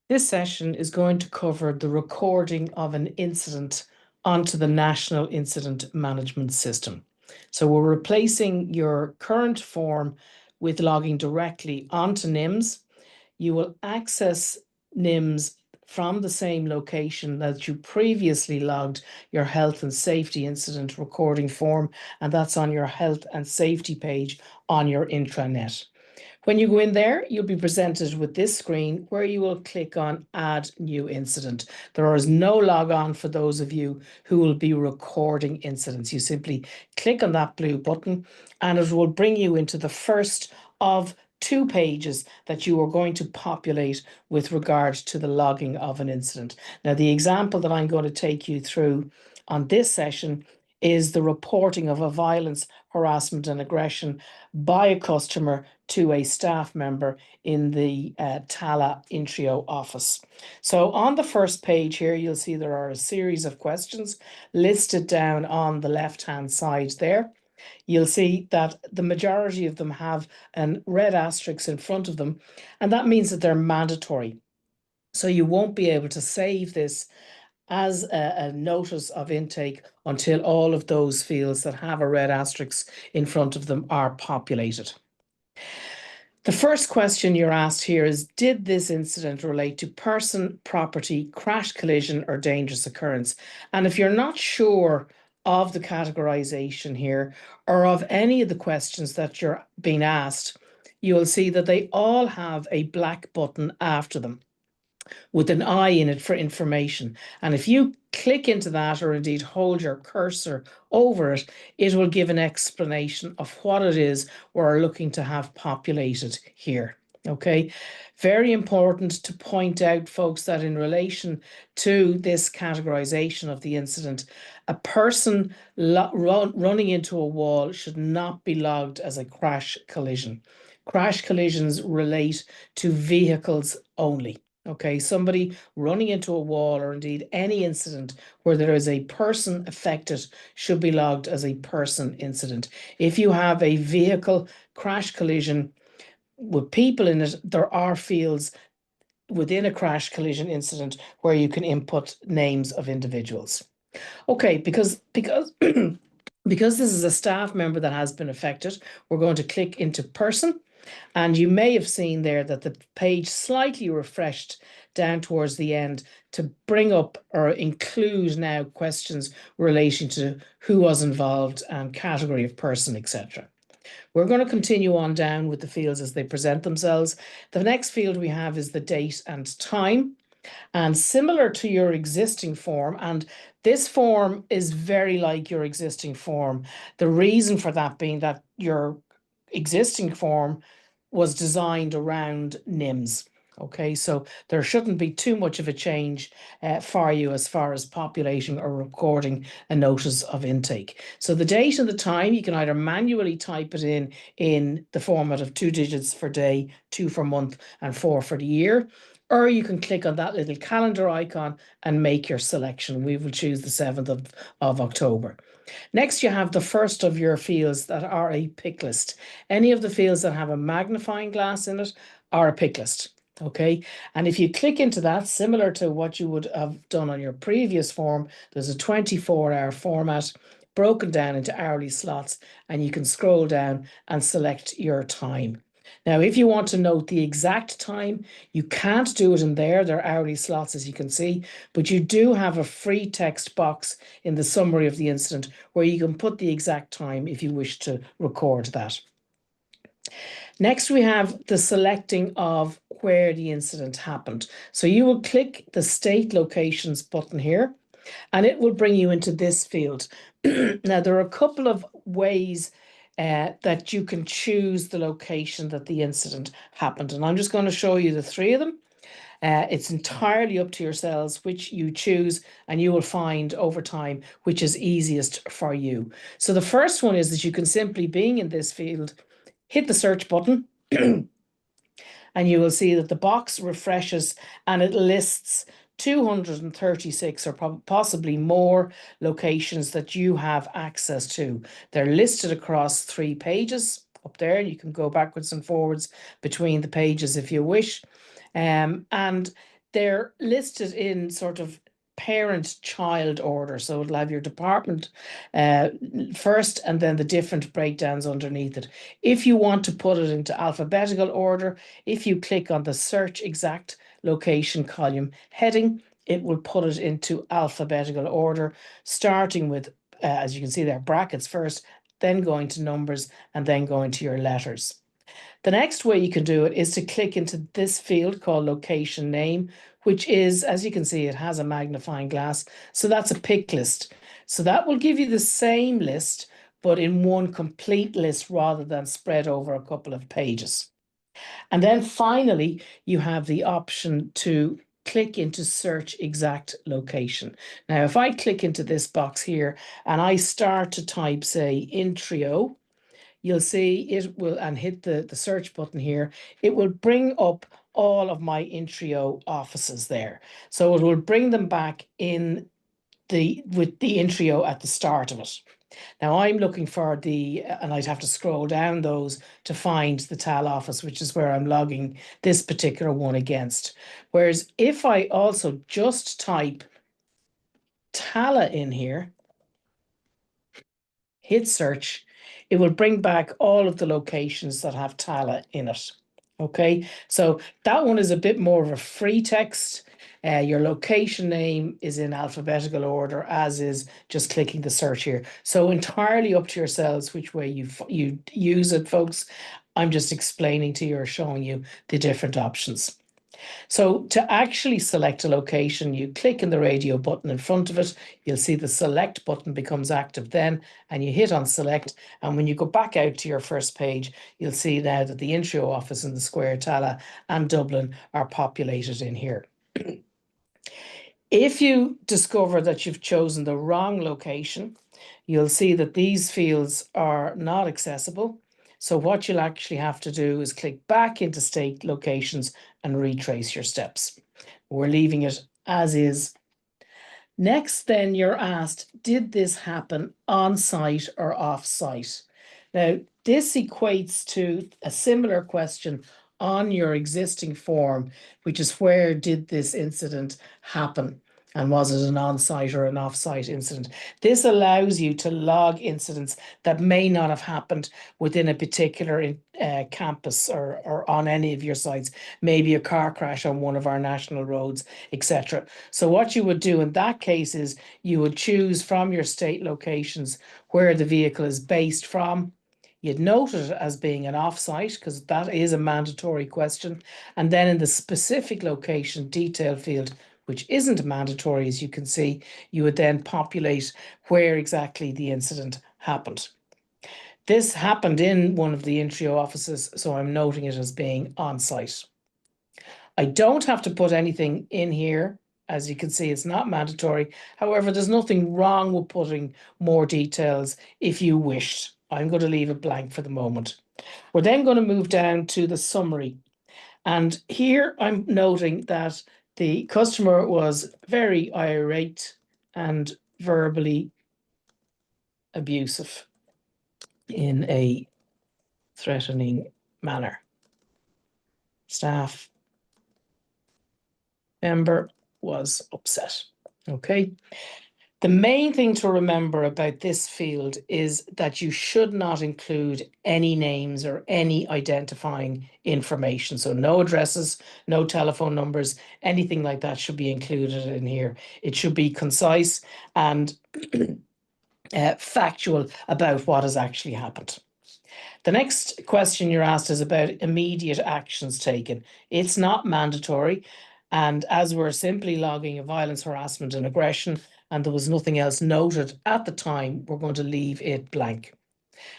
This session is going to cover the recording of an incident onto the National Incident Management System. So we're replacing your current form with logging directly onto NIMS. You will access NIMS from the same location that you previously logged your health and safety incident recording form, and that's on your health and safety page on your intranet. When you go in there, you'll be presented with this screen where you will click on Add New Incident. There is no log on for those of you who will be recording incidents. You simply click on that blue button and it will bring you into the first of 2 pages that you are going to populate with regard to the logging of an incident. Now, the example that I'm going to take you through on this session is the reporting of a violence, harassment and aggression by a customer to a staff member in the Tala Intrio office. So on the first page here, you'll see there are a series of questions listed down on the left-hand side there. You'll see that the majority of them have a red asterisk in front of them, and that means that they're mandatory. So you won't be able to save this as a notice of intake until all of those fields that have a red asterisk in front of them are populated. The first question you're asked here is, did this incident relate to person, property, crash, collision, or dangerous occurrence? And if you're not sure of the categorization here or of any of the questions that you're being asked, you'll see that they all have a black button after them with an eye in it for information. And if you click into that or indeed hold your cursor over it, it will give an explanation of what it is we're looking to have populated here. Okay, very important to point out, folks, that in relation to this categorization of the incident, a person running into a wall should not be logged as a crash collision. Crash collisions relate to vehicles only. Okay, somebody running into a wall or indeed any incident where there is a person affected should be logged as a person incident. If you have a vehicle crash collision with people in it, there are fields within a crash collision incident where you can input names of individuals. Okay, because because this is a staff member that has been affected, we're going to click into person. And you may have seen there that the page slightly refreshed down towards the end to bring up or include now questions relating to who was involved and category of person, etc. We're going to continue on down with the fields as they present themselves. The next field we have is the date and time. And similar to your existing form, and this form is very like your existing form. The reason for that being that your existing form was designed around NIMS. Okay, so there shouldn't be too much of a change for you as far as populating or recording a notice of intake. So the date and the time, you can either manually type it in the format of 2 digits for day, 2 for month, and 4 for the year, or you can click on that little calendar icon and make your selection. We will choose the 7th of October. Next, you have the first of your fields that are a pick list. Any of the fields that have a magnifying glass in it are a pick list. Okay, and if you click into that, similar to what you would have done on your previous form, there's a 24-hour format broken down into hourly slots, and you can scroll down and select your time. Now, if you want to note the exact time, you can't do it in there. There are hourly slots, as you can see, but you do have a free text box in the summary of the incident where you can put the exact time if you wish to record that. Next, we have the selecting of where the incident happened. So you will click the state locations button here, and it will bring you into this field. Now, there are a couple of ways that you can choose the location that the incident happened. And I'm just going to show you the 3 of them. It's entirely up to yourselves which you choose, and you will find over time which is easiest for you. So the first one is that you can simply, being in this field, hit the search button and you will see that the box refreshes and it lists 236 or possibly more locations that you have access to. They're listed across 3 pages up there. You can go backwards and forwards between the pages if you wish. And they're listed in sort of parent-child order. So it'll have your department first and then the different breakdowns underneath it. If you want to put it into alphabetical order, if you click on the search exact location column heading, it will put it into alphabetical order, starting with, as you can see there, brackets first, then going to numbers, and then going to your letters. The next way you can do it is to click into this field called location name, which is, as you can see, it has a magnifying glass. So that's a pick list. So that will give you the same list, but in one complete list rather than spread over a couple of pages. And then finally, you have the option to click into search exact location. Now, if I click into this box here and I start to type, say, Intrio, you'll see it will, and hit the search button here, it will bring up all of my Intrio offices there. So it will bring them back in with the Intrio at the start of it. Now I'm looking for and I'd have to scroll down those to find the TAL office, which is where I'm logging this particular one against. Whereas if I also just type TALA in here, hit search, it will bring back all of the locations that have TALA in it. Okay, so that one is a bit more of a free text. Your location name is in alphabetical order, as is just clicking the search here. So entirely up to yourselves which way you use it, folks. I'm just explaining to you or showing you the different options. So to actually select a location, you click in the radio button in front of it. You'll see the select button becomes active then, and you hit on select. And when you go back out to your first page, you'll see now that the Intrio office in the Square, Tala and Dublin are populated in here. If you discover that you've chosen the wrong location, you'll see that these fields are not accessible. So what you'll actually have to do is click back into state locations and retrace your steps. We're leaving it as is. Next, then you're asked, did this happen on site or off site? Now, this equates to a similar question on your existing form, which is where did this incident happen? And was it an on-site or an off-site incident? This allows you to log incidents that may not have happened within a particular campus or on any of your sites, maybe a car crash on one of our national roads, etc. So what you would do in that case is you would choose from your state locations where the vehicle is based from. You'd note it as being an off-site because that is a mandatory question. And then in the specific location detail field, which isn't mandatory, as you can see, you would then populate where exactly the incident happened. This happened in one of the Intrio offices, so I'm noting it as being on site. I don't have to put anything in here. As you can see, it's not mandatory. However, there's nothing wrong with putting more details if you wished. I'm going to leave it blank for the moment. We're then going to move down to the summary. And here I'm noting that the customer was very irate and verbally abusive in a threatening manner. Staff member was upset. Okay. The main thing to remember about this field is that you should not include any names or any identifying information. So no addresses, no telephone numbers, anything like that should be included in here. It should be concise and factual about what has actually happened. The next question you're asked is about immediate actions taken. It's not mandatory. And as we're simply logging a violence, harassment and aggression, and there was nothing else noted at the time, we're going to leave it blank.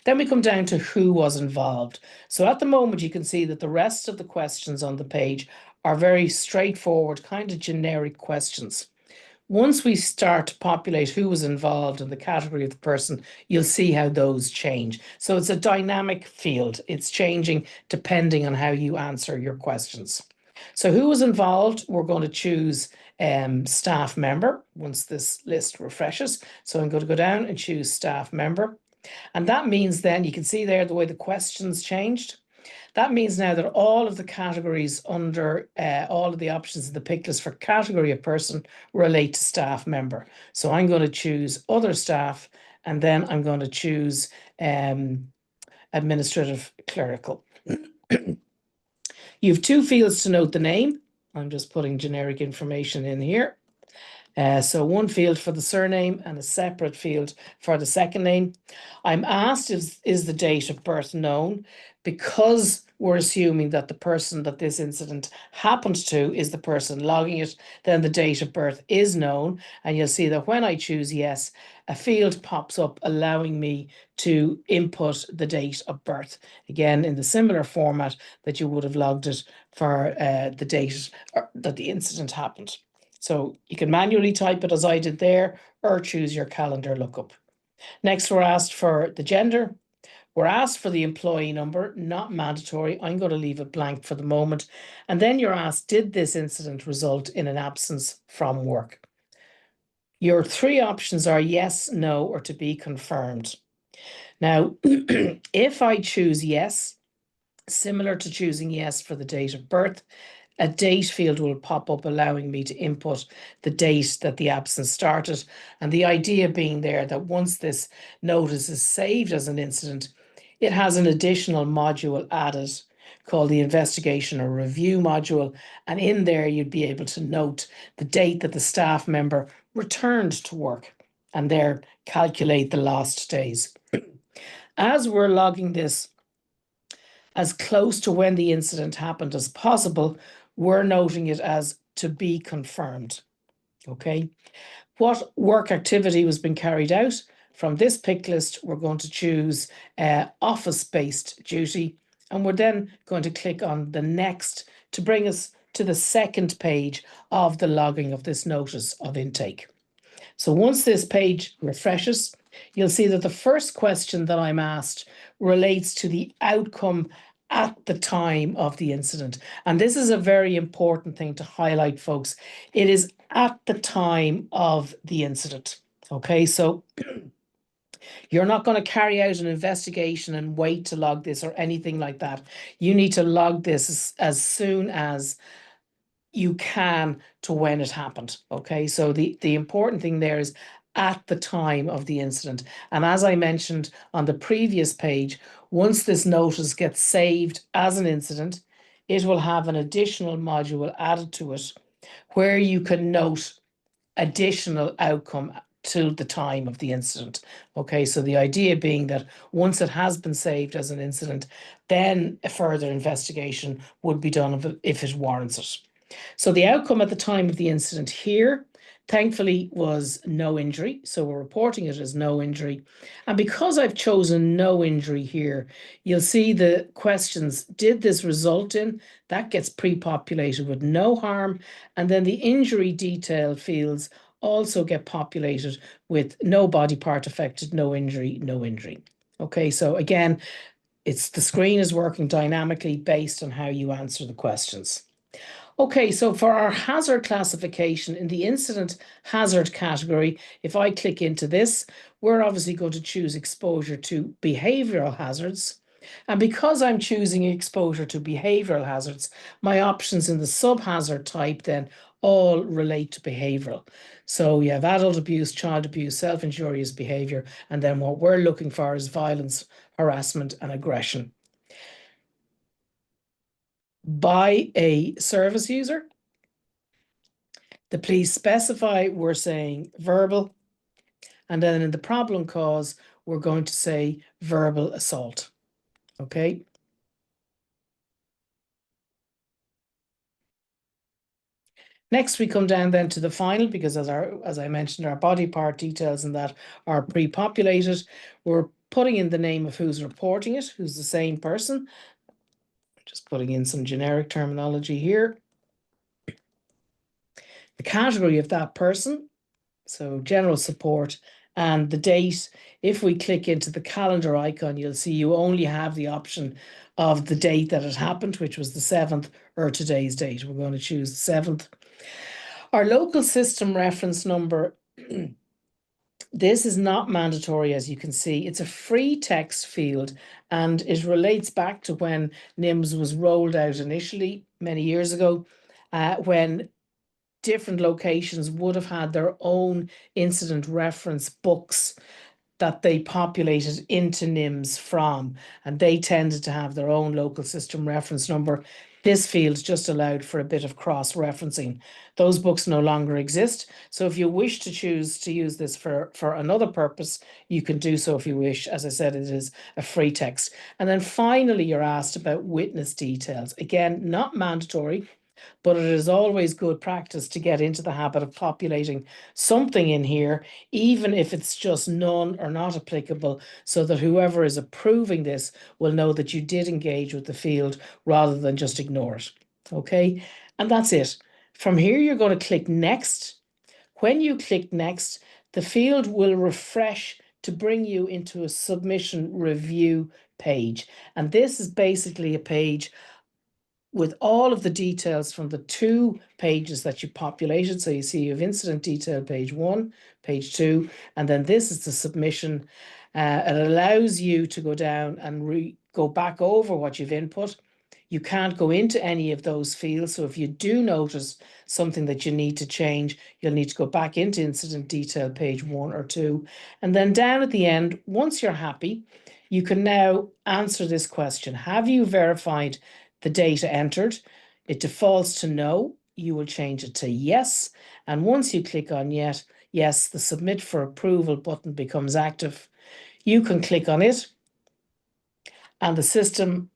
Then we come down to who was involved. So at the moment, you can see that the rest of the questions on the page are very straightforward, kind of generic questions. Once we start to populate who was involved in the category of the person, you'll see how those change. So it's a dynamic field. It's changing depending on how you answer your questions. So who was involved? We're going to choose staff member once this list refreshes. So I'm going to go down and choose staff member. And that means then you can see there the way the questions changed. That means now that all of the categories under all of the options in the pick list for category of person relate to staff member. So I'm going to choose other staff, and then I'm going to choose administrative clerical. You have two fields to note the name. I'm just putting generic information in here. So one field for the surname and a separate field for the second name. I'm asked is the date of birth known, because we're assuming that the person that this incident happened to is the person logging it, then the date of birth is known. And you'll see that when I choose yes, a field pops up allowing me to input the date of birth. Again, in the similar format that you would have logged it for the date that the incident happened. So you can manually type it as I did there, or choose your calendar lookup. Next, we're asked for the gender. We're asked for the employee number, not mandatory. I'm going to leave it blank for the moment. And then you're asked, did this incident result in an absence from work? Your three options are yes, no, or to be confirmed. Now, if I choose yes, similar to choosing yes for the date of birth, a date field will pop up allowing me to input the date that the absence started. And the idea being there that once this notice is saved as an incident, it has an additional module added called the investigation or review module. And in there, you'd be able to note the date that the staff member returned to work and there calculate the lost days. As we're logging this as close to when the incident happened as possible, we're noting it as to be confirmed. Okay. What work activity was being carried out? From this pick list, we're going to choose office-based duty, and we're then going to click on the next to bring us to the second page of the logging of this notice of intake. So once this page refreshes, you'll see that the first question that I'm asked relates to the outcome at the time of the incident. And this is a very important thing to highlight, folks. It is at the time of the incident. Okay, so you're not going to carry out an investigation and wait to log this or anything like that. You need to log this as soon as you can to when it happened. Okay, so the important thing there is at the time of the incident. And as I mentioned on the previous page, once this notice gets saved as an incident, it will have an additional module added to it where you can note additional outcome to the time of the incident. Okay, so the idea being that once it has been saved as an incident, then a further investigation would be done if it warrants it. So the outcome at the time of the incident here, thankfully, was no injury. So we're reporting it as no injury. And because I've chosen no injury here, you'll see the questions, did this result in? That gets pre-populated with no harm. And then the injury detail fields also get populated with no body part affected, no injury, no injury. Okay, so again, the screen is working dynamically based on how you answer the questions. Okay, so for our hazard classification in the incident hazard category, if I click into this, we're obviously going to choose exposure to behavioral hazards. And because I'm choosing exposure to behavioral hazards, my options in the sub-hazard type then all relate to behavioral. So you have adult abuse, child abuse, self-injurious behavior, and then what we're looking for is violence, harassment, and aggression by a service user. The please specify, we're saying verbal. And then in the problem cause, we're going to say verbal assault. Okay. Next, we come down then to the final, because as I mentioned, our body part details and that are pre-populated. We're putting in the name of who's reporting it, who's the same person. Just putting in some generic terminology here. The category of that person, so general support, and the date. If we click into the calendar icon, you'll see you only have the option of the date that it happened, which was the 7th, or today's date. We're going to choose the 7th. Our local system reference number This is not mandatory, as you can see. It's a free text field, and it relates back to when NIMS was rolled out initially many years ago, when different locations would have had their own incident reference books that they populated into NIMS from, and they tended to have their own local system reference number. This field just allowed for a bit of cross-referencing. Those books no longer exist. So if you wish to choose to use this for another purpose, you can do so if you wish. As I said, it is a free text. And then finally, you're asked about witness details. Again, not mandatory, but it is always good practice to get into the habit of populating something in here, even if it's just none or not applicable, so that whoever is approving this will know that you did engage with the field rather than just ignore it. Okay, and that's it. From here, you're going to click next. When you click next, the field will refresh to bring you into a submission review page. And this is basically a page with all of the details from the two pages that you populated. So you see you have incident detail page 1, page 2, and then this is the submission. It allows you to go down and go back over what you've input. You can't go into any of those fields. So if you do notice something that you need to change, you'll need to go back into incident detail page 1 or 2. And then down at the end, once you're happy, you can now answer this question. Have you verified the data entered? It defaults to no. You will change it to yes. And once you click on yes, the submit for approval button becomes active. You can click on it, and the system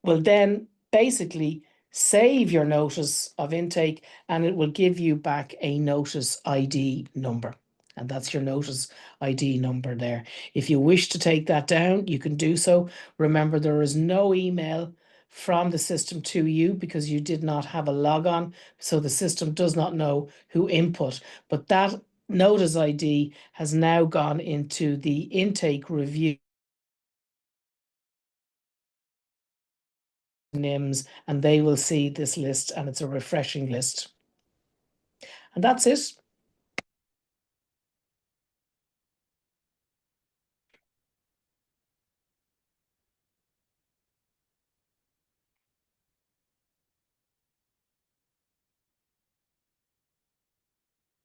will then basically save your notice of intake, and it will give you back a notice ID number. And that's your notice ID number there. If you wish to take that down, you can do so. Remember, there is no email from the system to you because you did not have a logon, so the system does not know who input. But that notice ID has now gone into the intake review NIMS, and they will see this list, and it's a refreshing list. And that's it.